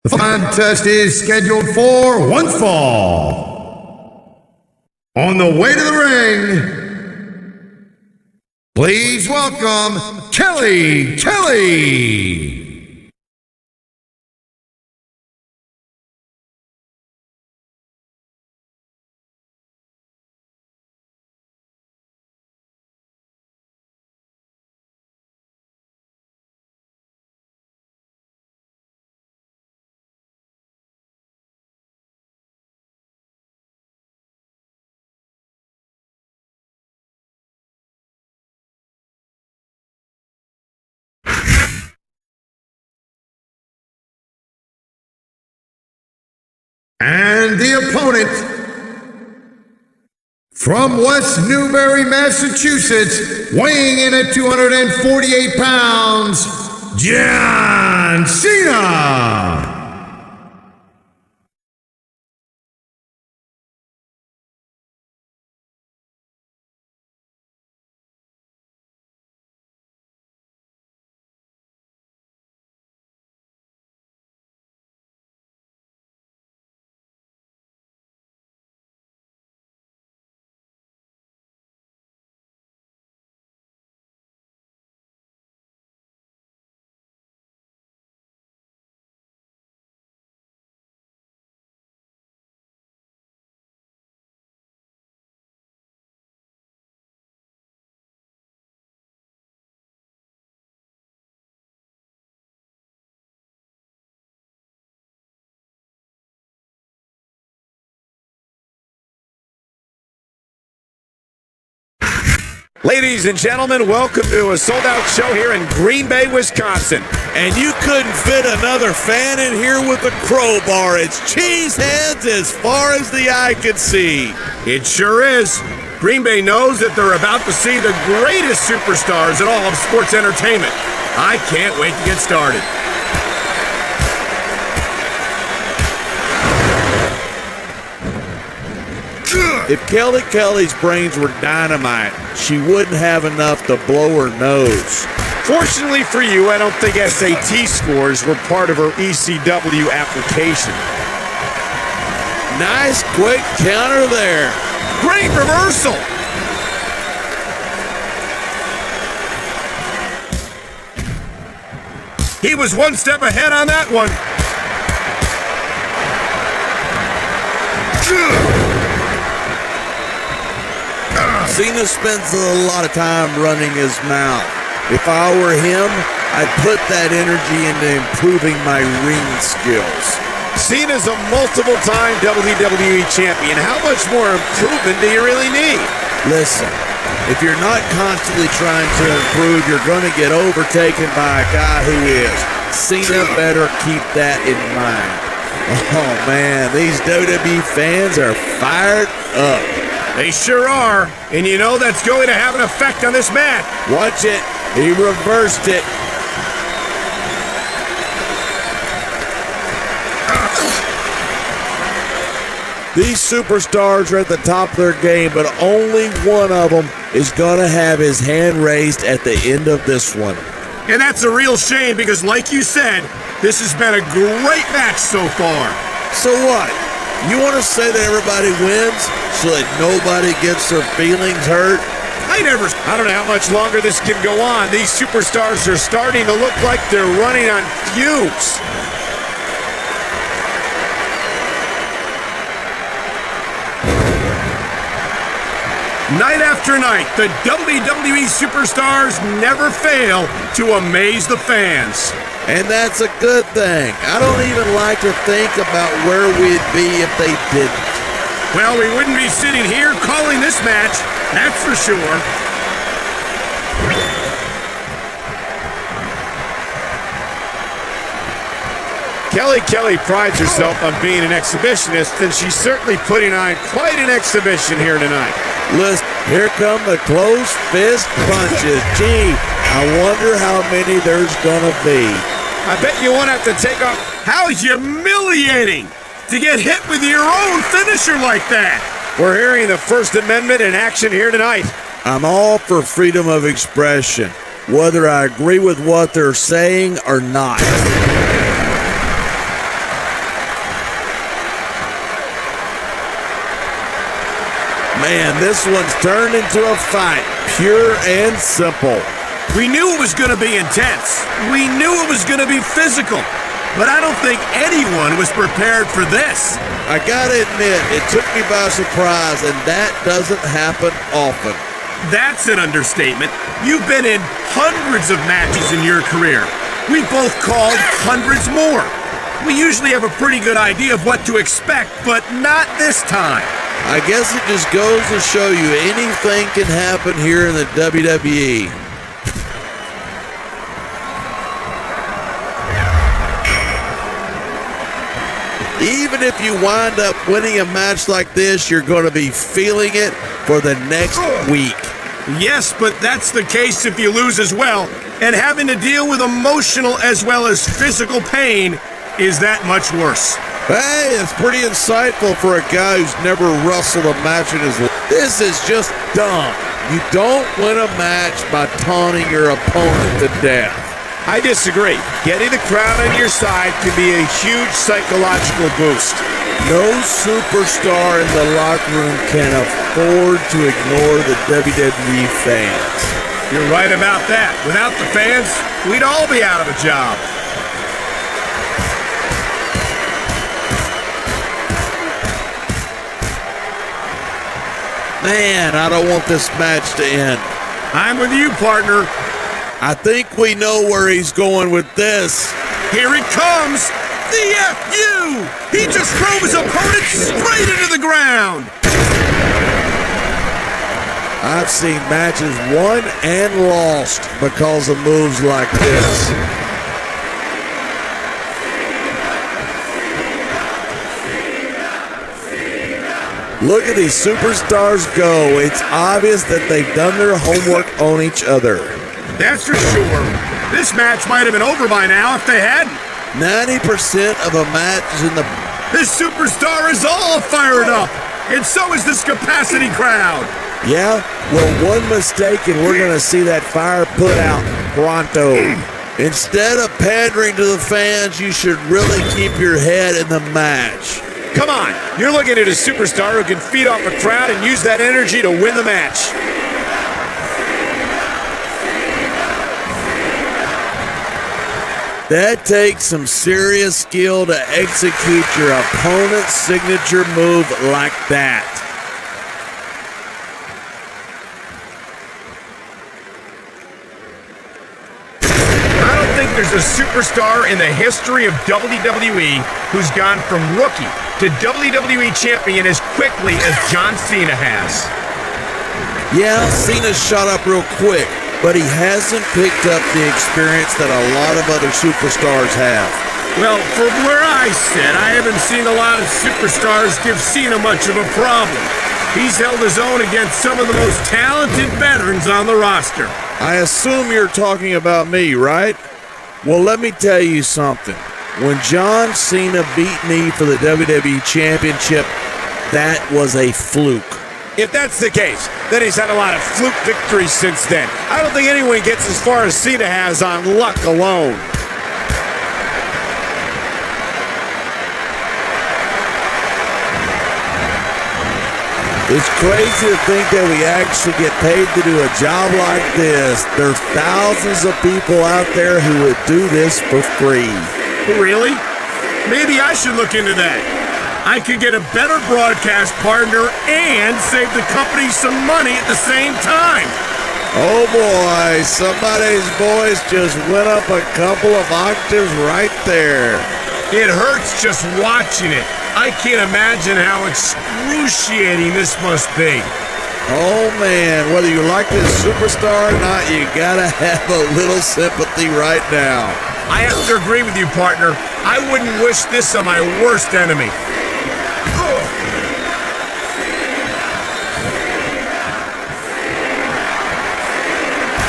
The contest is scheduled for one fall. On the way to the ring, please welcome Kelly. And the opponent from West Newbury, Massachusetts, weighing in at 248 pounds, John Cena. Ladies and gentlemen, welcome to a sold-out show here in Green Bay, Wisconsin. And you couldn't fit another fan in here with a crowbar. It's cheeseheads as far as the eye could see. It sure is. Green Bay knows that they're about to see the greatest superstars in all of sports entertainment. I can't wait to get started. If Kelly's brains were dynamite, she wouldn't have enough to blow her nose. Fortunately for you, I don't think SAT scores were part of her ECW application. Nice quick counter there. Great reversal. He was one step ahead on that one. Cena spends a lot of time running his mouth. If I were him, I'd put that energy into improving my ring skills. Cena's a multiple-time WWE champion. How much more improvement do you really need? Listen, if you're not constantly trying to improve, you're going to get overtaken by a guy who is. Cena better keep that in mind. Oh, man, these WWE fans are fired up. They sure are, and you know that's going to have an effect on this match. Watch it. He reversed it. These superstars are at the top of their game, but only one of them is going to have his hand raised at the end of this one. And that's a real shame because, like you said, this has been a great match so far. So what? You want to say that everybody wins so that nobody gets their feelings hurt? I don't know how much longer this can go on. These superstars are starting to look like they're running on fumes. Night after night, the WWE superstars never fail to amaze the fans. And that's a good thing. I don't even like to think about where we'd be if they didn't. Well, we wouldn't be sitting here calling this match, that's for sure. Kelly prides herself on being an exhibitionist, and she's certainly putting on quite an exhibition here tonight. Listen, here come the closed fist punches. Gee, I wonder how many there's gonna be. I bet you won't have to take off. How humiliating to get hit with your own finisher like that. We're hearing the First Amendment in action here tonight. I'm all for freedom of expression, whether I agree with what they're saying or not. Man, this one's turned into a fight, pure and simple. We knew it was going to be intense. We knew it was going to be physical. But I don't think anyone was prepared for this. I gotta admit, it took me by surprise, and that doesn't happen often. That's an understatement. You've been in hundreds of matches in your career. We both called hundreds more. We usually have a pretty good idea of what to expect, but not this time. I guess it just goes to show you anything can happen here in the WWE. Even if you wind up winning a match like this, you're going to be feeling it for the next week. Yes, but that's the case if you lose as well. And having to deal with emotional as well as physical pain is that much worse. Hey, it's pretty insightful for a guy who's never wrestled a match in his life. This is just dumb. You don't win a match by taunting your opponent to death. I disagree. Getting the crowd on your side can be a huge psychological boost. No superstar in the locker room can afford to ignore the WWE fans. You're right about that. Without the fans, we'd all be out of a job. Man, I don't want this match to end. I'm with you, partner. I think we know where he's going with this. Here it comes! The FU! He just drove his opponent straight into the ground! I've seen matches won and lost because of moves like this. Look at these superstars go. It's obvious that they've done their homework on each other. That's for sure. This match might have been over by now if they hadn't. 90% of a match is in the... This superstar is all fired up, and so is this capacity crowd. Yeah? Well, one mistake and we're going to see that fire put out pronto. Instead of pandering to the fans, you should really keep your head in the match. Come on, you're looking at a superstar who can feed off a crowd and use that energy to win the match. That takes some serious skill to execute your opponent's signature move like that. I don't think there's a superstar in the history of WWE who's gone from rookie to WWE champion as quickly as John Cena has. Yeah, Cena shot up real quick, but he hasn't picked up the experience that a lot of other superstars have. Well, from where I sit, I haven't seen a lot of superstars give Cena much of a problem. He's held his own against some of the most talented veterans on the roster. I assume you're talking about me, right? Well, let me tell you something. When John Cena beat me for the WWE Championship, that was a fluke. If that's the case, then he's had a lot of fluke victories since then. I don't think anyone gets as far as Cena has on luck alone. It's crazy to think that we actually get paid to do a job like this. There's thousands of people out there who would do this for free. Really? Maybe I should look into that. I could get a better broadcast partner and save the company some money at the same time. Oh boy, somebody's voice just went up a couple of octaves right there. It hurts just watching it. I can't imagine how excruciating this must be. Oh man, whether you like this superstar or not, you gotta have a little sympathy right now. I have to agree with you, partner. I wouldn't wish this on my worst enemy.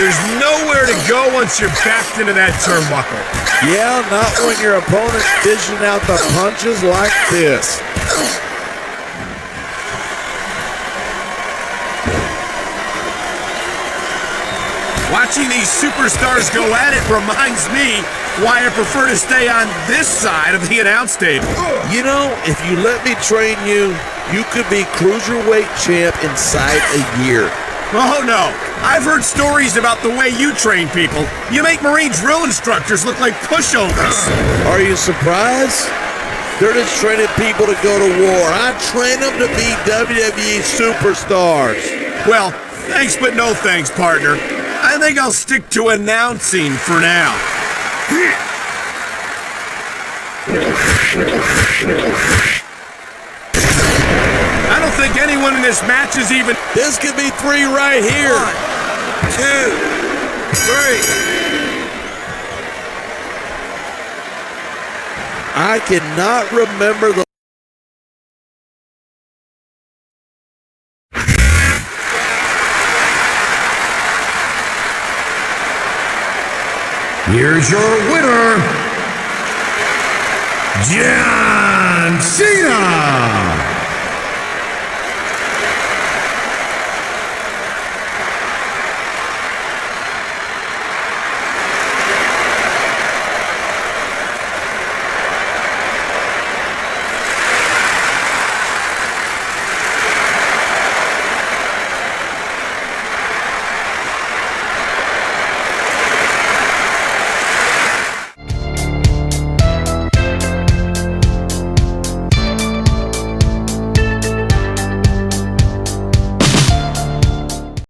There's nowhere to go once you're backed into that turnbuckle. Yeah, not when your opponent's dishing out the punches like this. Watching these superstars go at it reminds me why I prefer to stay on this side of the announce table. You know, if you let me train you, You could be cruiserweight champ inside a year. Oh no, I've heard stories about the way you train people. You make Marine drill instructors look like pushovers. Are you surprised? They're just training people to go to war. I train them to be WWE superstars. Well, thanks but no thanks, partner. I think I'll stick to announcing for now. I don't think anyone in this match is even... This could be 3 right here. 1, 2, 3. I cannot remember the... Here's your winner, John Cena!